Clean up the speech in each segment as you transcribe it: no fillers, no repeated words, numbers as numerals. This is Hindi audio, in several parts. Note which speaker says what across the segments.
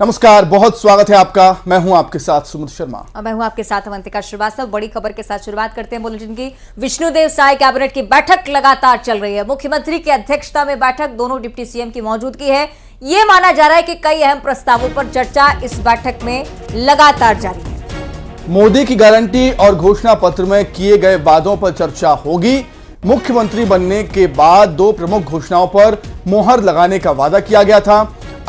Speaker 1: नमस्कार, बहुत स्वागत है आपका। मैं हूं आपके साथ सुमित शर्मा
Speaker 2: और मैं हूं आपके साथ अवंतिका श्रीवास्तव। बड़ी खबर के साथ शुरुआत करते हैं बुलेटिन की। विष्णुदेव साय कैबिनेट की बैठक लगातार चल रही है। मुख्यमंत्री की अध्यक्षता में बैठक, दोनों डिप्टी सीएम की मौजूदगी है। ये माना जा रहा है कि कई अहम प्रस्तावों पर चर्चा इस बैठक में लगातार जारी है।
Speaker 1: मोदी की गारंटी और घोषणा पत्र में किए गए वादों पर चर्चा होगी। मुख्यमंत्री बनने के बाद दो प्रमुख घोषणाओं पर मोहर लगाने का वादा किया गया था।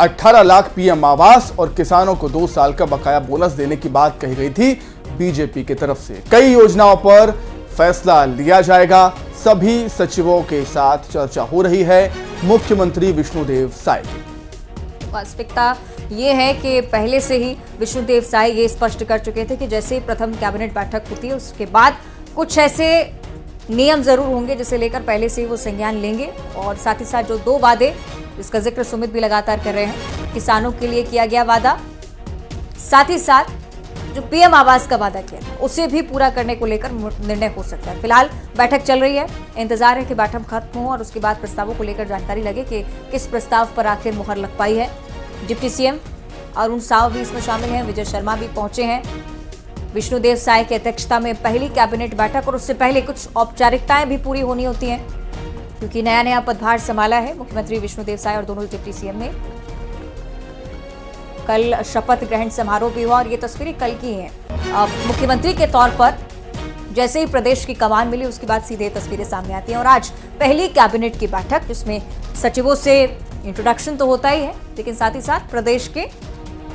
Speaker 1: 18 लाख पीएम आवास और किसानों को 2 साल का बकाया बोनस देने की बात कही गई थी बीजेपी की तरफ से। कई योजनाओं पर फैसला लिया जाएगा। सभी सचिवों के साथ चर्चा हो रही है मुख्यमंत्री विष्णुदेव साय की।
Speaker 2: वास्तविकता ये है कि पहले से ही विष्णुदेव साय ये स्पष्ट कर चुके थे कि जैसे ही प्रथम कैबिनेट बैठक होती है उसके बाद कुछ ऐसे नियम जरूर होंगे जिसे लेकर पहले से ही वो संज्ञान लेंगे। और साथ ही साथ जो 2 वादे, इसका जिक्र सुमित भी लगातार कर रहे हैं, किसानों के लिए किया गया वादा, साथ ही साथ जो पीएम आवास का वादा किया था उसे भी पूरा करने को लेकर निर्णय हो सकता है। फिलहाल बैठक चल रही है, इंतजार है कि बैठक खत्म हो और उसके बाद प्रस्तावों को लेकर जानकारी लगे कि किस प्रस्ताव पर आखिर मुहर लग पाई है। डिप्टी सीएम अरुण साव भी इसमें शामिल हैं, विजय शर्मा भी पहुंचे हैं। विष्णुदेव साय की अध्यक्षता में पहली कैबिनेट बैठक और उससे पहले कुछ औपचारिकताएं भी पूरी होनी होती हैं क्योंकि नया पदभार संभाला है मुख्यमंत्री विष्णुदेव साय और दोनों डिप्टी सीएम ने। कल शपथ ग्रहण समारोह भी हुआ और ये तस्वीरें कल की हैं। मुख्यमंत्री के तौर पर जैसे ही प्रदेश की कमान मिली उसके बाद सीधे तस्वीरें सामने आती हैं और आज पहली कैबिनेट की बैठक जिसमें सचिवों से इंट्रोडक्शन तो होता ही है लेकिन साथ ही साथ प्रदेश के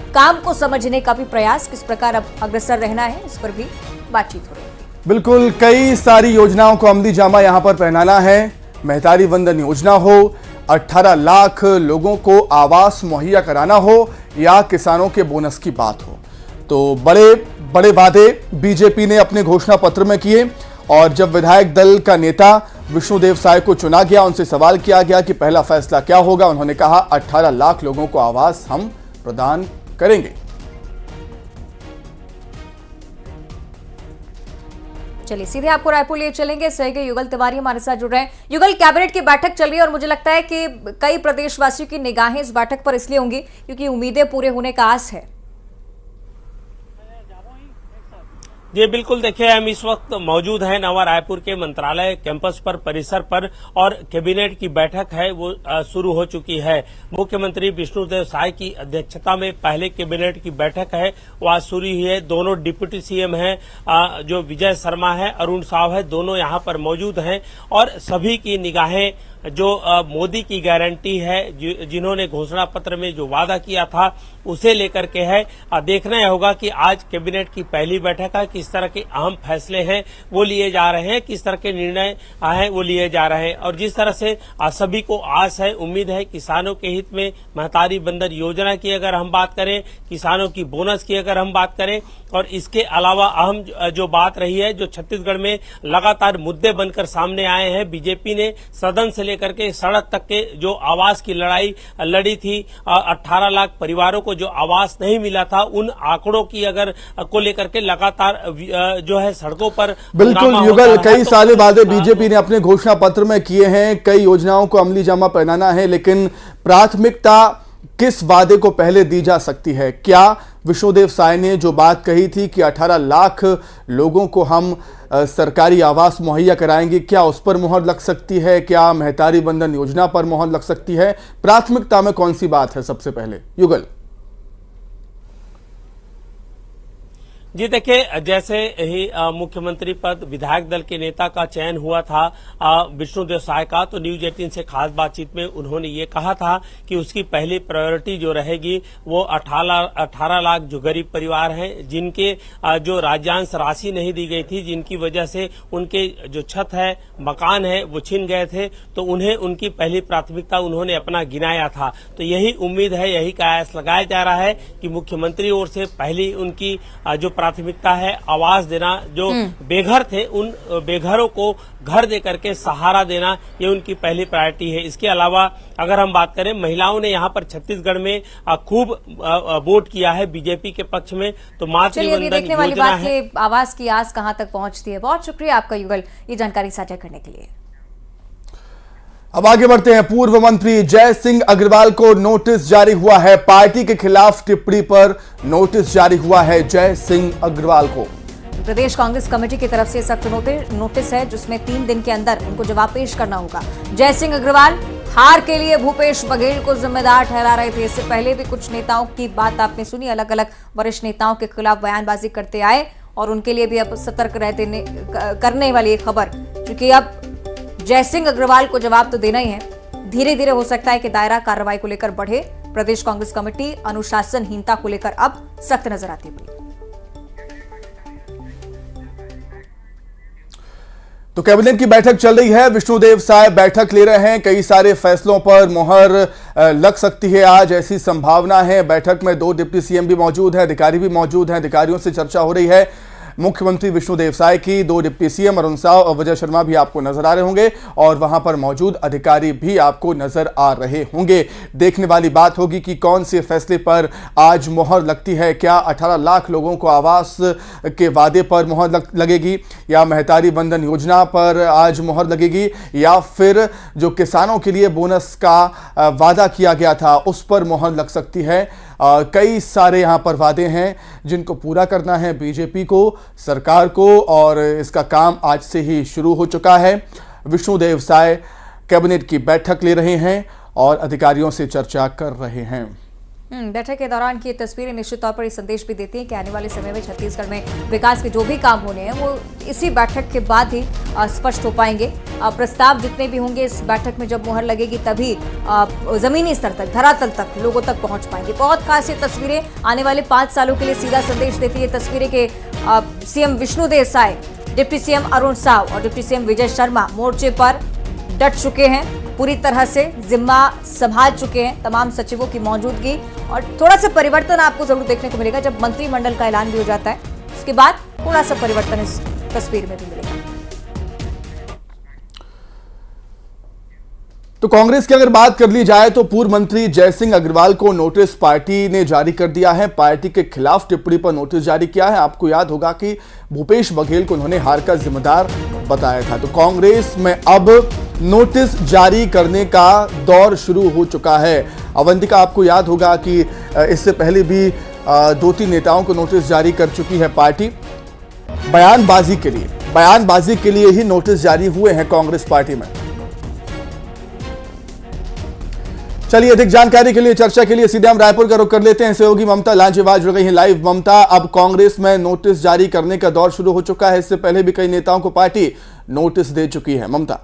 Speaker 2: काम को समझने का भी प्रयास, किस प्रकार अब अग्रसर रहना है, इस पर भी बातचीत हो रही है।
Speaker 1: बिल्कुल, कई सारी योजनाओं को अमली जामा यहां पर पहनाना है। महतारी वंदन योजना हो, 18 लाख लोगों को आवास मुहैया कराना हो या किसानों के बोनस की बात हो, तो बड़े बड़े वादे बीजेपी ने अपने घोषणा पत्र में किए। और जब विधायक दल का नेता विष्णुदेव साय को चुना गया, उनसे सवाल किया गया कि पहला फैसला क्या होगा, उन्होंने कहा 18 लाख लोगों को आवास हम प्रदान करेंगे।
Speaker 2: चलिए सीधे आपको रायपुर लिए चलेंगे। सहयोगी युगल तिवारी हमारे साथ जुड़ रहे हैं। युगल, कैबिनेट की बैठक चल रही है और मुझे लगता है कि कई प्रदेशवासियों की निगाहें इस बैठक पर इसलिए होंगी क्योंकि उम्मीदें पूरे होने का आस है।
Speaker 3: जी बिल्कुल, देखिए हम इस वक्त मौजूद हैं नवा रायपुर के मंत्रालय कैंपस पर, परिसर पर, और कैबिनेट की बैठक है वो शुरू हो चुकी है। मुख्यमंत्री विष्णुदेव साय की अध्यक्षता में पहले कैबिनेट की बैठक है वो आज शुरू हुई है। दोनों डिप्टी सीएम हैं, जो विजय शर्मा है, अरुण साव है, दोनों यहां पर मौजूद हैं और सभी की निगाहें जो मोदी की गारंटी है, जिन्होंने घोषणा पत्र में जो वादा किया था उसे लेकर के है। देखना यह होगा कि आज कैबिनेट की पहली बैठक है, किस तरह के अहम फैसले हैं वो लिए जा रहे हैं, किस तरह के निर्णय हैं वो लिए जा रहे हैं। और जिस तरह से सभी को आस है, उम्मीद है, किसानों के हित में महतारी वंदन योजना की अगर हम बात करें, किसानों की बोनस की अगर हम बात करें, और इसके अलावा अहम जो बात रही है, जो छत्तीसगढ़ में लगातार मुद्दे बनकर सामने आए हैं, बीजेपी ने सदन से लेकर के सड़क तक के जो आवास की लड़ाई लड़ी थी, 18 लाख परिवारों को जो आवास नहीं मिला था, उन आंकड़ों की अगर को लेकर के लगातार जो है सड़कों पर
Speaker 1: बिल्कुल युगल, कई सारे वादे बीजेपी ने अपने घोषणा पत्र में किए हैं, कई योजनाओं को अमली जामा पहनाना है, लेकिन प्राथमिकता किस वादे को पहले दी जा सकती है? क्या विष्णुदेव साय ने जो बात कही थी कि 18 लाख लोगों को हम सरकारी आवास मुहैया कराएंगे, क्या उस पर मुहर लग सकती है? क्या महतारी वंदन योजना पर मुहर लग सकती है? प्राथमिकता में कौन सी बात है सबसे पहले, युगल?
Speaker 3: जी देखिए, जैसे ही मुख्यमंत्री पद विधायक दल के नेता का चयन हुआ था विष्णुदेव साय का, तो न्यूज 18 से खास बातचीत में उन्होंने ये कहा था कि उसकी पहली प्रायोरिटी जो रहेगी वो 18 लाख जो गरीब परिवार हैं, जिनके जो राज्यांश राशि नहीं दी गई थी, जिनकी वजह से उनके जो छत है, मकान है, वो छिन गए थे, तो उन्हें उनकी पहली प्राथमिकता उन्होंने अपना गिनाया था। तो यही उम्मीद है, यही कयास लगाया जा रहा है कि मुख्यमंत्री ओर से पहली उनकी जो प्राथमिकता है आवास देना, जो बेघर थे उन बेघरों को घर दे करके सहारा देना, ये उनकी पहली प्रायोरिटी है। इसके अलावा अगर हम बात करें, महिलाओं ने यहाँ पर छत्तीसगढ़ में खूब वोट किया है बीजेपी के पक्ष में, तो मातृवंदन योजना है।
Speaker 2: आवास की आस कहां तक पहुंचती है। बहुत शुक्रिया आपका युगल, ये जानकारी साझा करने के लिए।
Speaker 1: अब आगे बढ़ते हैं। पूर्व मंत्री जय सिंह अग्रवाल को नोटिस जारी हुआ है। पार्टी के खिलाफ टिप्पणी पर नोटिस जारी हुआ है जय सिंह अग्रवाल को।
Speaker 2: प्रदेश कांग्रेस कमेटी की तरफ से सख्त नोटिस है, जिसमें 3 दिन के अंदर उनको जवाब पेश करना होगा। जय सिंह अग्रवाल हार के लिए भूपेश बघेल को जिम्मेदार ठहरा रहे थे। इससे पहले भी कुछ नेताओं की बात आपने सुनी, अलग अलग वरिष्ठ नेताओं के खिलाफ बयानबाजी करते आए और उनके लिए भी अब सतर्क रहते करने वाली एक खबर, क्योंकि अब जय सिंह अग्रवाल को जवाब तो देना ही है। धीरे धीरे हो सकता है कि दायरा कार्रवाई को लेकर बढ़े। प्रदेश कांग्रेस कमेटी अनुशासनहीनता को लेकर अब सख्त नजर आती हुई।
Speaker 1: तो कैबिनेट की बैठक चल रही है। विष्णुदेव साय बैठक ले रहे हैं। कई सारे फैसलों पर मुहर लग सकती है आज, ऐसी संभावना है। बैठक में 2 डिप्टी सीएम भी मौजूद हैं, अधिकारी भी मौजूद हैं। अधिकारियों से चर्चा हो रही है मुख्यमंत्री विष्णुदेव साय की। 2 डिप्टी सीएम अरुण साव और विजय शर्मा भी आपको नजर आ रहे होंगे और वहां पर मौजूद अधिकारी भी आपको नजर आ रहे होंगे। देखने वाली बात होगी कि कौन से फैसले पर आज मुहर लगती है। क्या 18 लाख लोगों को आवास के वादे पर मुहर लगेगी, या महतारी वंदन योजना पर आज मुहर लगेगी, या फिर जो किसानों के लिए बोनस का वादा किया गया था उस पर मुहर लग सकती है। कई सारे यहां पर वादे हैं जिनको पूरा करना है बीजेपी को, सरकार को, और इसका काम आज से ही शुरू हो चुका है। विष्णुदेव साय कैबिनेट की बैठक ले रहे हैं और अधिकारियों से चर्चा कर रहे हैं।
Speaker 2: बैठक के दौरान की तस्वीरें निश्चित तौर पर ये संदेश भी देती हैं कि आने वाले समय में छत्तीसगढ़ में विकास के जो भी काम होने हैं वो इसी बैठक के बाद ही स्पष्ट हो पाएंगे। प्रस्ताव जितने भी होंगे इस बैठक में जब मुहर लगेगी तभी जमीनी स्तर तक, धरातल तक, लोगों तक पहुंच पाएंगे। बहुत खास ये तस्वीरें आने वाले 5 सालों के लिए सीधा संदेश देती है। तस्वीरें के CM Vishnudeo Sai, deputy CM Arun Sao और डिप्टी सीएम विजय शर्मा मोर्चे पर डट चुके हैं, पूरी तरह से जिम्मा संभाल चुके हैं। तमाम सचिवों की मौजूदगी और थोड़ा सा परिवर्तन आपको जरूर देखने को मिलेगा जब मंत्रिमंडल का ऐलान भी हो जाता है। उसके बाद थोड़ा सा परिवर्तन इस तस्वीर में भी मिलेगा।
Speaker 1: तो कांग्रेस की अगर बात कर ली जाए तो पूर्व मंत्री जय सिंह अग्रवाल को नोटिस पार्टी ने जारी कर दिया है। पार्टी के खिलाफ टिप्पणी पर नोटिस जारी किया है। आपको याद होगा कि भूपेश बघेल को उन्होंने हार का जिम्मेदार बताया था। तो कांग्रेस में अब नोटिस जारी करने का दौर शुरू हो चुका है। अवंतिका, आपको याद होगा कि इससे पहले भी 2-3 नेताओं को नोटिस जारी कर चुकी है पार्टी। बयानबाजी के लिए ही नोटिस जारी हुए हैं कांग्रेस पार्टी में। चलिए, अधिक जानकारी के लिए, चर्चा के लिए सीधे हम रायपुर का रुख कर लेते हैं। सहयोगी ममता लांजेवाल जुड़ गई हैं लाइव। ममता, अब कांग्रेस में नोटिस जारी करने का दौर शुरू हो चुका है। इससे पहले भी कई नेताओं को पार्टी नोटिस दे चुकी है। ममता,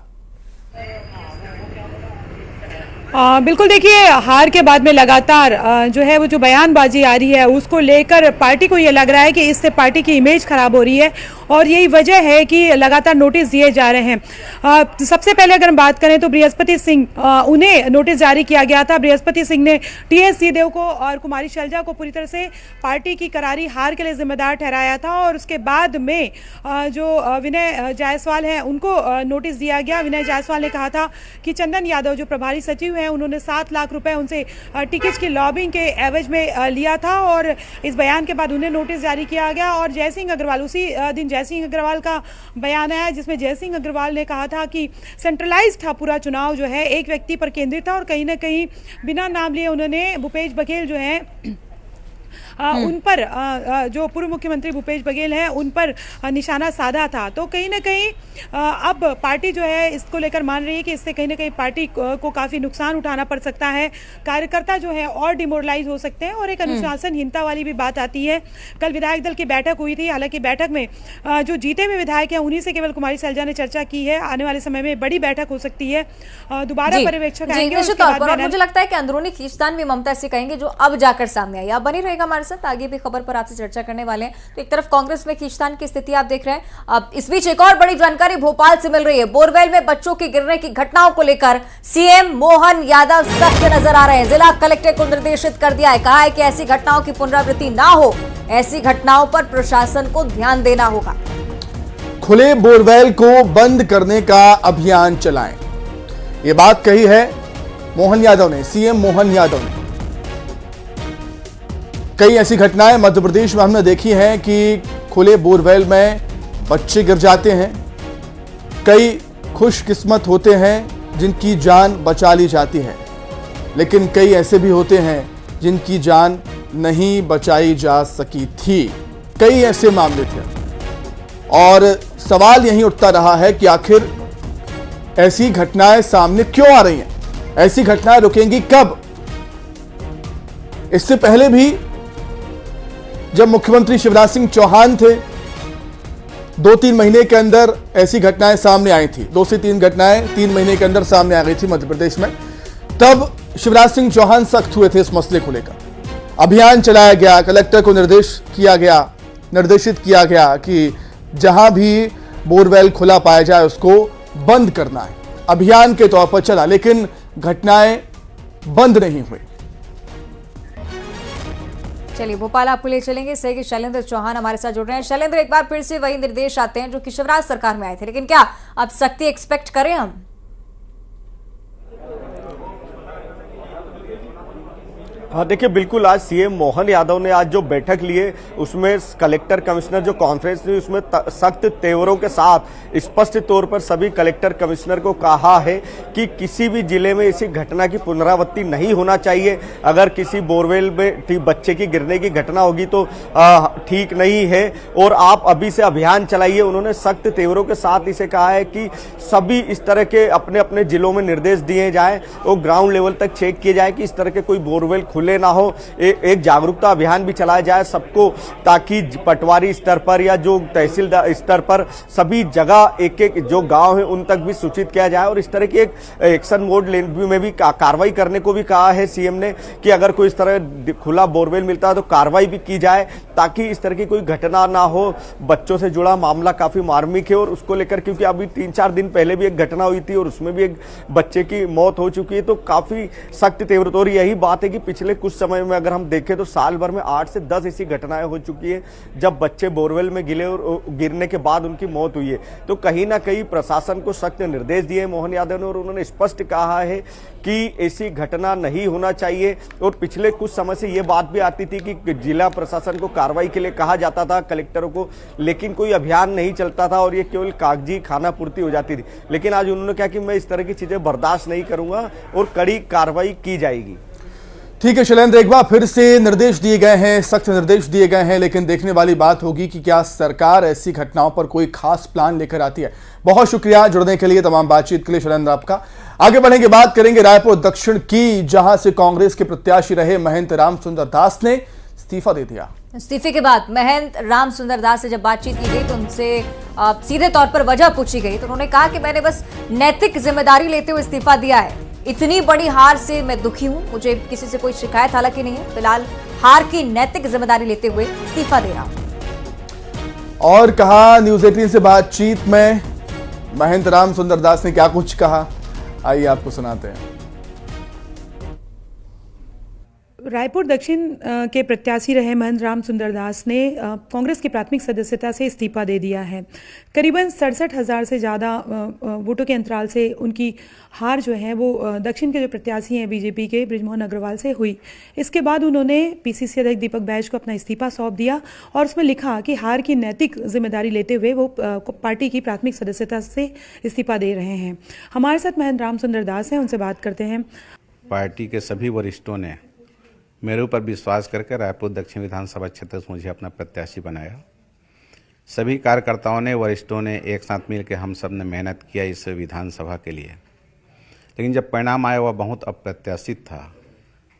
Speaker 4: बिल्कुल, देखिए, हार के बाद में लगातार जो है वो जो बयानबाजी आ रही है उसको लेकर पार्टी को ये लग रहा है कि इससे पार्टी की इमेज खराब हो रही है और यही वजह है कि लगातार नोटिस दिए जा रहे हैं। सबसे पहले अगर हम बात करें तो बृहस्पति सिंह, उन्हें नोटिस जारी किया गया था। बृहस्पति सिंह ने टीएस सिंहदेव को और कुमारी शैलजा को पूरी तरह से पार्टी की करारी हार के लिए जिम्मेदार ठहराया था और उसके बाद में जो विनय जायसवाल हैं उनको नोटिस दिया गया। विनय जायसवाल ने कहा था कि चंदन यादव जो प्रभारी सचिव हैं उन्होंने 7 लाख रुपए उनसे टिकट की लॉबिंग के एवज में लिया था और इस बयान के बाद उन्हें नोटिस जारी किया गया। और जय सिंह अग्रवाल, उसी दिन जय सिंह अग्रवाल का बयान आया जिसमें जय सिंह अग्रवाल ने कहा था कि सेंट्रलाइज था पूरा चुनाव, जो है एक व्यक्ति पर केंद्रित था और कहीं ना कहीं बिना नाम लिए उन्होंने भूपेश बघेल जो है उन पर जो पूर्व मुख्यमंत्री भूपेश बघेल हैं उन पर निशाना साधा था। तो कहीं ना कहीं अब पार्टी जो है इसको लेकर मान रही है कि इससे कहीं ना कहीं पार्टी को काफ़ी नुकसान उठाना पड़ सकता है। कार्यकर्ता जो है और डिमोरलाइज हो सकते हैं और एक अनुशासनहीनता वाली भी बात आती है। कल विधायक दल की बैठक हुई थी, हालांकि बैठक में जो जीते हुए विधायक हैं उन्हीं से केवल कुमारी शैलजा ने चर्चा की है। आने वाले समय में बड़ी बैठक हो सकती है, दोबारा पर्यवेक्षक आएंगे।
Speaker 2: मुझे लगता है कि अंदरूनी खींचतान भी ममता से कहेंगे जो अब जाकर सामने आई। आप बनी रहेगा हमारे साथ, आगे भी खबर पर आपसे चर्चा करने वाले हैं। तो एक तरफ कांग्रेस में खींचतान की स्थिति आप देख रहे हैं। अब इस बीच एक और बड़ी जानकारी भोपाल से मिल रही है। बोरवेल में बच्चों की गिरने की घटनाओं को लेकर सीएम मोहन यादव सख्त नजर आ रहे हैं। जिला कलेक्टर को निर्देशित कर दिया है, कहा है कि ऐसी घटनाओं की पुनरावृत्ति ना हो, ऐसी घटनाओं पर प्रशासन को ध्यान देना होगा।
Speaker 1: खुले बोरवेल को बंद करने का अभियान चलाएं, ये बात कही है मोहन यादव ने, सीएम मोहन यादव ने। कई ऐसी घटनाएं मध्य प्रदेश में हमने देखी हैं कि खुले बोरवेल में बच्चे गिर जाते हैं। कई खुशकिस्मत होते हैं जिनकी जान बचा ली जाती है, लेकिन कई ऐसे भी होते हैं जिनकी जान नहीं बचाई जा सकी थी। कई ऐसे मामले थे और सवाल यही उठता रहा है कि आखिर ऐसी घटनाएं सामने क्यों आ रही हैं? ऐसी घटनाएं रुकेंगी कब? इससे पहले भी जब मुख्यमंत्री शिवराज सिंह चौहान थे, 2-3 महीने के अंदर ऐसी घटनाएं सामने आई थी। 2 से 3 घटनाएं 3 महीने के अंदर सामने आ गई थी मध्य प्रदेश में। तब शिवराज सिंह चौहान सख्त हुए थे इस मसले को लेकर। अभियान चलाया गया, कलेक्टर को निर्देशित किया गया कि जहां भी बोरवेल खुला पाया जाए उसको बंद करना है। अभियान के तौर पर चला, लेकिन घटनाएं बंद नहीं हुई।
Speaker 2: चलिए भोपाल आपको ले चलेंगे। सही कि शैलेंद्र चौहान हमारे साथ जुड़ रहे हैं। शैलेंद्र, एक बार फिर से वही निर्देश आते हैं जो कि शिवराज सरकार में आए थे, लेकिन क्या अब सख्ती एक्सपेक्ट करें हम?
Speaker 5: हाँ देखिए, बिल्कुल आज सीएम मोहन यादव ने आज जो बैठक लिए उसमें कलेक्टर कमिश्नर जो कॉन्फ्रेंस ली उसमें सख्त तेवरों के साथ स्पष्ट तौर पर सभी कलेक्टर कमिश्नर को कहा है कि किसी भी जिले में ऐसी घटना की पुनरावृत्ति नहीं होना चाहिए। अगर किसी बोरवेल में बच्चे की गिरने की घटना होगी तो ठीक नहीं है और आप अभी से अभियान चलाइए। उन्होंने सख्त तेवरों के साथ इसे कहा है कि सभी इस तरह के अपने अपने जिलों में निर्देश दिए जाएं और ग्राउंड लेवल तक चेक किए जाए कि इस तरह के कोई बोरवेल खुले ना हो। एक जागरूकता अभियान भी चलाया जाए सबको, ताकि पटवारी स्तर पर या जो तहसीलदार स्तर पर सभी जगह एक एक जो गांव है उन तक भी सूचित किया जाए। और इस तरह की एक एक्शन मोड में भी कार्रवाई करने को भी कहा है सीएम ने कि अगर कोई इस तरह खुला बोरवेल मिलता है तो कार्रवाई भी की जाए, ताकि इस तरह की कोई घटना ना हो। बच्चों से जुड़ा मामला काफी मार्मिक है और उसको लेकर क्योंकि अभी 3-4 दिन पहले भी एक घटना हुई थी और उसमें भी एक बच्चे की मौत हो चुकी है, तो काफी सख्त तीव्रता। और यही बात है कि पिछले कुछ समय में अगर हम देखें तो साल भर में 8 से 10 ऐसी घटनाएं हो चुकी है जब बच्चे बोरवेल में गिरे और गिरने के बाद उनकी मौत हुई है। तो कहीं ना कहीं प्रशासन को सख्त निर्देश दिए मोहन यादव ने और उन्होंने स्पष्ट कहा है कि ऐसी घटना नहीं होना चाहिए। और पिछले कुछ समय से ये बात भी आती थी कि जिला प्रशासन को कार्रवाई के लिए कहा जाता था कलेक्टरों को, लेकिन कोई अभियान नहीं चलता था और ये केवल कागजी खाना पूर्ति हो जाती थी। लेकिन आज उन्होंने कहा कि मैं इस तरह की चीजें बर्दाश्त नहीं करूंगा और कड़ी कार्रवाई की जाएगी।
Speaker 1: ठीक है शैलेंद्र, एक बार फिर से निर्देश दिए गए हैं, सख्त निर्देश दिए गए हैं, लेकिन देखने वाली बात होगी कि क्या सरकार ऐसी घटनाओं पर कोई खास प्लान लेकर आती है। बहुत शुक्रिया जुड़ने के लिए, तमाम बातचीत के लिए शैलेंद्र आपका। आगे बढ़ेंगे, बात करेंगे रायपुर दक्षिण की, जहां से कांग्रेस के प्रत्याशी रहे महंत राम सुंदर दास ने इस्तीफा दे दिया।
Speaker 2: इस्तीफे के बाद महंत राम सुंदर दास से जब बातचीत की गई तो उनसे सीधे तौर पर वजह पूछी गई तो उन्होंने कहा कि मैंने बस नैतिक जिम्मेदारी लेते हुए इस्तीफा दिया है। इतनी बड़ी हार से मैं दुखी हूं, मुझे किसी से कोई शिकायत हालांकि नहीं है। फिलहाल हार की नैतिक जिम्मेदारी लेते हुए इस्तीफा दे रहा हूं।
Speaker 1: और कहा न्यूज 18 से बातचीत में महंत राम सुंदर दास ने क्या कुछ कहा, आइए आपको सुनाते हैं।
Speaker 4: रायपुर दक्षिण के प्रत्याशी रहे महंत राम सुंदर दास ने कांग्रेस की प्राथमिक सदस्यता से इस्तीफा दे दिया है। करीबन 67,000 से ज़्यादा वोटों के अंतराल से उनकी हार जो है वो दक्षिण के जो प्रत्याशी हैं बीजेपी के बृजमोहन अग्रवाल से हुई। इसके बाद उन्होंने पीसीसी अध्यक्ष दीपक बैज को अपना इस्तीफा सौंप दिया और उसमें लिखा कि हार की नैतिक जिम्मेदारी लेते हुए वो पार्टी की प्राथमिक सदस्यता से इस्तीफा दे रहे हैं। हमारे साथ महंत राम सुंदर दास हैं, उनसे बात करते हैं।
Speaker 6: पार्टी के सभी वरिष्ठों ने मेरे ऊपर विश्वास करके रायपुर दक्षिण विधानसभा क्षेत्र से मुझे अपना प्रत्याशी बनाया। सभी कार्यकर्ताओं ने, वरिष्ठों ने एक साथ मिलकर हम सब ने मेहनत किया इस विधानसभा के लिए, लेकिन जब परिणाम आया वह बहुत अप्रत्याशित था।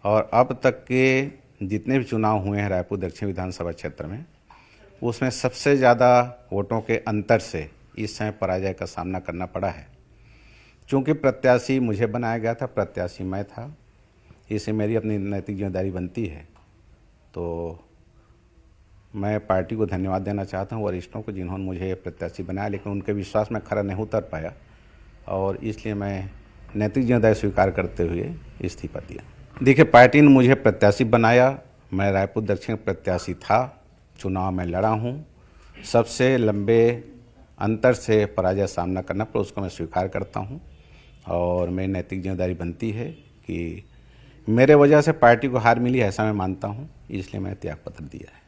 Speaker 6: और अब तक के जितने भी चुनाव हुए हैं रायपुर दक्षिण विधानसभा क्षेत्र में, उसमें सबसे ज़्यादा वोटों के अंतर से इस समय पराजय का सामना करना पड़ा है। चूँकि प्रत्याशी मुझे बनाया गया था, प्रत्याशी मैं था, इससे मेरी अपनी नैतिक जिम्मेदारी बनती है। तो मैं पार्टी को धन्यवाद देना चाहता हूँ, वरिष्ठों को जिन्होंने मुझे प्रत्याशी बनाया, लेकिन उनके विश्वास में खरा नहीं उतर पाया और इसलिए मैं नैतिक जिम्मेदारी स्वीकार करते हुए इस्तीफा दिया। देखिए, पार्टी ने मुझे प्रत्याशी बनाया, मैं रायपुर दक्षिण प्रत्याशी था, चुनाव में लड़ा हूँ, सबसे लंबे अंतर से पराजय सामना करना पड़ा, उसको मैं स्वीकार करता हूँ और मेरी नैतिक जिम्मेदारी बनती है कि मेरे वजह से पार्टी को हार मिली, ऐसा मैं मानता हूं, इसलिए मैंने त्यागपत्र दिया है।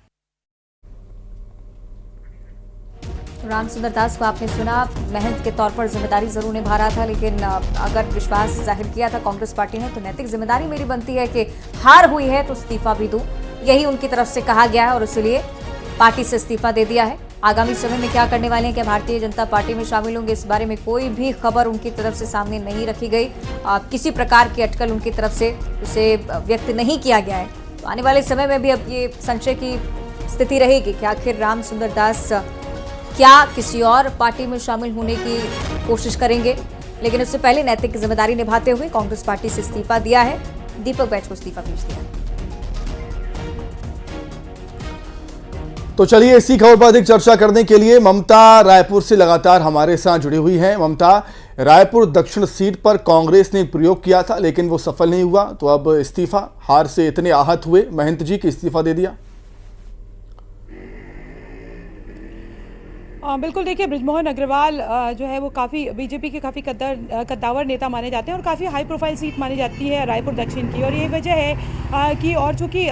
Speaker 2: रामसुंदर दास को आपने सुना, महंत के तौर पर जिम्मेदारी जरूर निभा रहा था, लेकिन अगर विश्वास जाहिर किया था कांग्रेस पार्टी ने तो नैतिक जिम्मेदारी मेरी बनती है कि हार हुई है तो इस्तीफा भी दूं, यही उनकी तरफ से कहा गया है और इसलिए पार्टी से इस्तीफा दे दिया है। आगामी समय में क्या करने वाले हैं, क्या भारतीय जनता पार्टी में शामिल होंगे, इस बारे में कोई भी खबर उनकी तरफ से सामने नहीं रखी गई। किसी प्रकार की अटकल उनकी तरफ से उसे व्यक्त नहीं किया गया है। तो आने वाले समय में भी अब ये संशय की स्थिति रहेगी कि आखिर रामसुंदर दास क्या किसी और पार्टी में शामिल होने की कोशिश करेंगे। लेकिन उससे पहले नैतिक जिम्मेदारी निभाते हुए कांग्रेस पार्टी से इस्तीफा दिया है, दीपक बैच को इस्तीफा भेज दिया।
Speaker 1: तो चलिए इसी खबर पर अधिक चर्चा करने के लिए ममता रायपुर से लगातार हमारे साथ जुड़ी हुई हैं। ममता, रायपुर दक्षिण सीट पर कांग्रेस ने प्रयोग किया था लेकिन वो सफल नहीं हुआ, तो अब इस्तीफा, हार से इतने आहत हुए महंत जी कि इस्तीफा दे दिया।
Speaker 4: बिल्कुल, देखिए बृजमोहन अग्रवाल जो है वो काफ़ी बीजेपी के काफ़ी कद्दावर नेता माने जाते हैं और काफ़ी हाई प्रोफाइल सीट मानी जाती है रायपुर दक्षिण की। और यही वजह है कि और चूँकि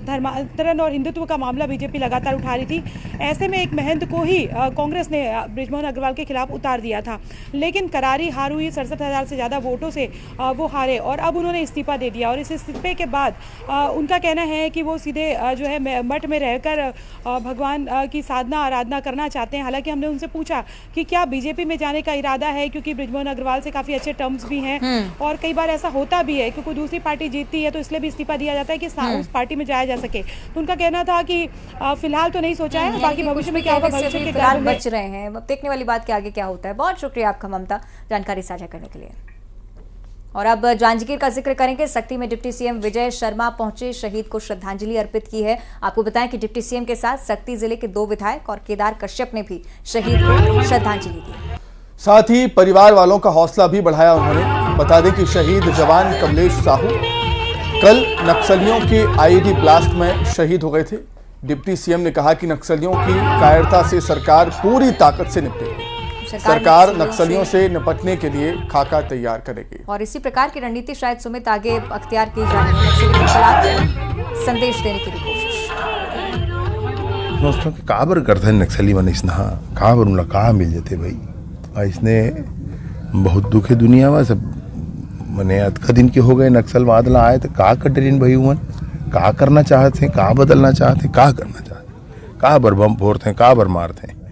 Speaker 4: धर्मांतरण और हिंदुत्व का मामला बीजेपी लगातार उठा रही थी, ऐसे में एक महंत को ही कांग्रेस ने बृजमोहन अग्रवाल के खिलाफ उतार दिया था। लेकिन करारी हार हुई, 67,000 से ज़्यादा वोटों से वो हारे और अब उन्होंने इस्तीफा दे दिया। और इस इस्तीफे के बाद उनका कहना है कि वो सीधे जो है मठ में रहकर भगवान की साधना आराधना करना चाहते हैं। हालांकि हमने उनसे पूछा कि क्या बीजेपी में जाने का इरादा है, क्योंकि बृजमोहन अग्रवाल से काफी अच्छे टर्म्स भी हैं और कई बार ऐसा होता भी है कि कोई दूसरी पार्टी जीतती है तो इसलिए भी इस्तीफा दिया जाता है कि उस पार्टी में जाया जा सके। तो उनका कहना था कि फिलहाल तो नहीं सोचा है, बाकी भविष्य में क्या होगा भविष्य के
Speaker 2: फिलहाल बच रहे हैं। देखने वाली बात के आगे क्या होता है। बहुत शुक्रिया आपका ममता, जानकारी साझा करने के लिए। और अब जांजगीर का जिक्र करेंगे। सक्ती में डिप्टी सीएम विजय शर्मा पहुंचे, शहीद को श्रद्धांजलि अर्पित की है। आपको बताएं कि डिप्टी सीएम के साथ सक्ती जिले के 2 विधायक और केदार कश्यप ने भी शहीद को श्रद्धांजलि दी।
Speaker 1: साथ ही परिवार वालों का हौसला भी बढ़ाया उन्होंने। बता दें कि शहीद जवान कमलेश साहू कल नक्सलियों के आईईडी ब्लास्ट में शहीद हो गए थे। डिप्टी सीएम ने कहा कि नक्सलियों की कायरता से सरकार पूरी ताकत से निपटेगी। सरकार नक्सलियों से निपटने के लिए खाका तैयार करेगी
Speaker 2: और इसी प्रकार की रणनीति शायद सुमित आगे अख्तियार की जा रही है। नक्सली के खिलाफ संदेश देने की कोशिश।
Speaker 7: दोस्तों के काबर करते हैं नक्सली मन इसना काबर उनला का मिल जाते भाई, इसने बहुत दुखे दुनिया में सब मने अतका दिन के हो गए नक्सलवाद ला आए तो का कटरीन भाई मन का करना चाहते हैं, का बदलना चाहते हैं, का करना चाहते हैं, का बर बम फोड़ते हैं, का बर मारते हैं।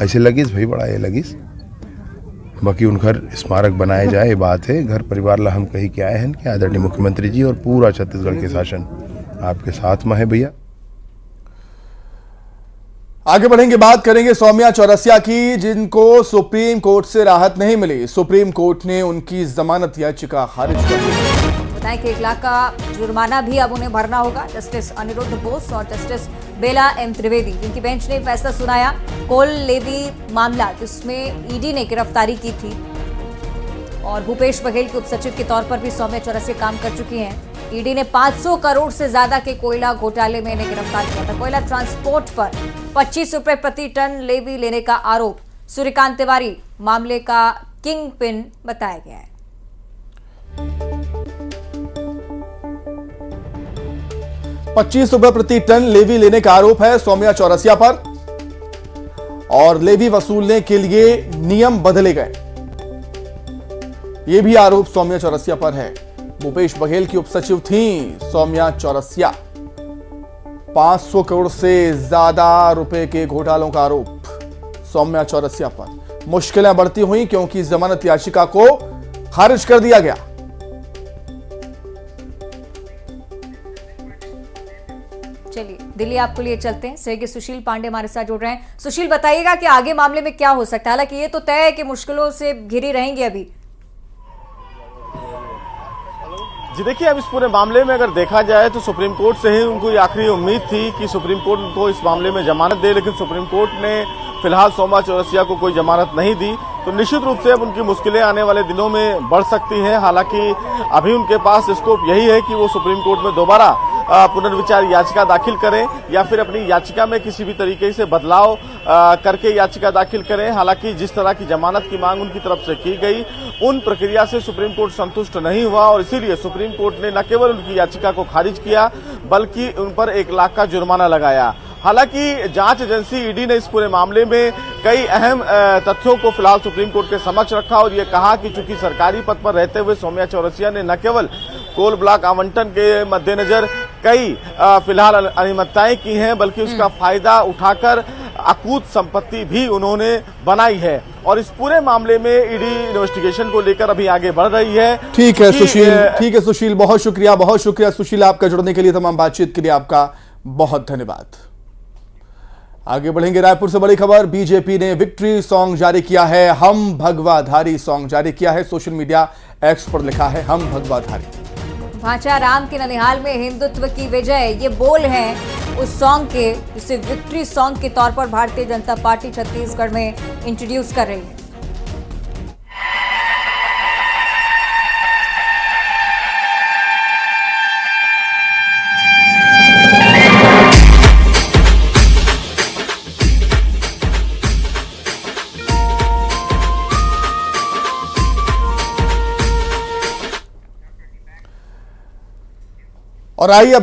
Speaker 7: ऐसे लगिस भाई, बड़ा ये लगिस। बाकी उनकर स्मारक बनाए जाए, बात है। घर परिवार ला हम कही के आए हैं कि आदरणीय मुख्यमंत्री जी और पूरा छत्तीसगढ़ के शासन आपके साथ में है भैया।
Speaker 1: आगे बढ़ेंगे, बात करेंगे सौम्या चौरसिया की, जिनको सुप्रीम कोर्ट से राहत नहीं मिली। सुप्रीम कोर्ट ने उनकी जमानत याचिका खारिज कर दी।
Speaker 2: बताएं कि 1 लाख का जुर्माना भी अब उन्हें भरना होगा। जस्टिस अनिरुद्ध बोस और जस्टिस बेला एम त्रिवेदी, जिनकी बेंच ने फैसला सुनाया कोल लेवी मामला जिसमें ईडी ने गिरफ्तारी की थी और भूपेश बघेल के उपसचिव के तौर पर भी सौम्या चौरसिया काम कर चुकी हैं। ईडी ने 500 करोड़ से ज्यादा के कोयला घोटाले में इन्हें गिरफ्तार किया था। कोयला ट्रांसपोर्ट पर 25 रुपए प्रति टन लेवी लेने का आरोप सूर्यकांत तिवारी मामले का किंग पिन बताया गया है।
Speaker 1: 25 रुपए प्रति टन लेवी लेने का आरोप है सौम्या चौरसिया पर और लेवी वसूलने के लिए नियम बदले गए, यह भी आरोप सौम्या चौरसिया पर है। भूपेश बघेल की उपसचिव थी सौम्या चौरसिया। 500 करोड़ से ज्यादा रुपए के घोटालों का आरोप सौम्या चौरसिया पर। मुश्किलें बढ़ती हुई क्योंकि जमानत याचिका को खारिज कर दिया गया।
Speaker 2: चलिए दिल्ली आपको लिए चलते हैं। सहयोगी सुशील पांडे हमारे साथ जुड़ रहे हैं। सुशील, बताइएगा कि आगे मामले में क्या हो सकता है। हालांकि ये तो तय है कि मुश्किलों से घिरी रहेंगी अभी।
Speaker 5: जी देखिए, अब इस पूरे मामले में अगर देखा जाए तो सुप्रीम कोर्ट से ही उनको ये आखिरी उम्मीद थी कि सुप्रीम कोर्ट उनको इस मामले में जमानत दे, लेकिन सुप्रीम कोर्ट ने फिलहाल सौम्या चौरसिया को कोई जमानत नहीं दी। तो निश्चित रूप से अब उनकी मुश्किलें आने वाले दिनों में बढ़ सकती हैं। हालांकि अभी उनके पास स्कोप यही है कि वो सुप्रीम कोर्ट में दोबारा पुनर्विचार याचिका दाखिल करें या फिर अपनी याचिका में किसी भी तरीके से बदलाव करके याचिका दाखिल करें। हालांकि जिस तरह की जमानत की मांग उनकी तरफ से की गई, उन प्रक्रिया से सुप्रीम कोर्ट संतुष्ट नहीं हुआ और इसीलिए सुप्रीम कोर्ट ने न केवल उनकी याचिका को खारिज किया बल्कि उन पर 1 लाख का जुर्माना लगाया। हालांकि जांच एजेंसी ईडी ने इस पूरे मामले में कई अहम तथ्यों को फिलहाल सुप्रीम कोर्ट के समक्ष रखा और ये कहा कि चूंकि सरकारी पद पर रहते हुए सौम्या चौरसिया ने न केवल कोल ब्लॉक आवंटन के मद्देनजर कई फिलहाल अनियमितताएं की हैं, बल्कि उसका फायदा उठाकर अकूत संपत्ति भी उन्होंने बनाई है और इस पूरे मामले में ईडी इन्वेस्टिगेशन को लेकर अभी आगे बढ़ रही है।
Speaker 1: ठीक है सुशील, बहुत शुक्रिया सुशील, आपका जुड़ने के लिए, तमाम बातचीत के लिए आपका बहुत धन्यवाद। आगे बढ़ेंगे, रायपुर से बड़ी खबर, बीजेपी ने विक्ट्री सॉन्ग जारी किया है, हम भगवाधारी सॉन्ग जारी किया है, सोशल मीडिया एक्स पर लिखा है हम भगवाधारी।
Speaker 2: भांचा राम के ननिहाल में हिंदुत्व की विजय, ये बोल हैं उस सॉन्ग के, जिसे विक्ट्री सॉन्ग के तौर पर भारतीय जनता पार्टी छत्तीसगढ़ में इंट्रोड्यूस कर रही है।
Speaker 1: और आइए अब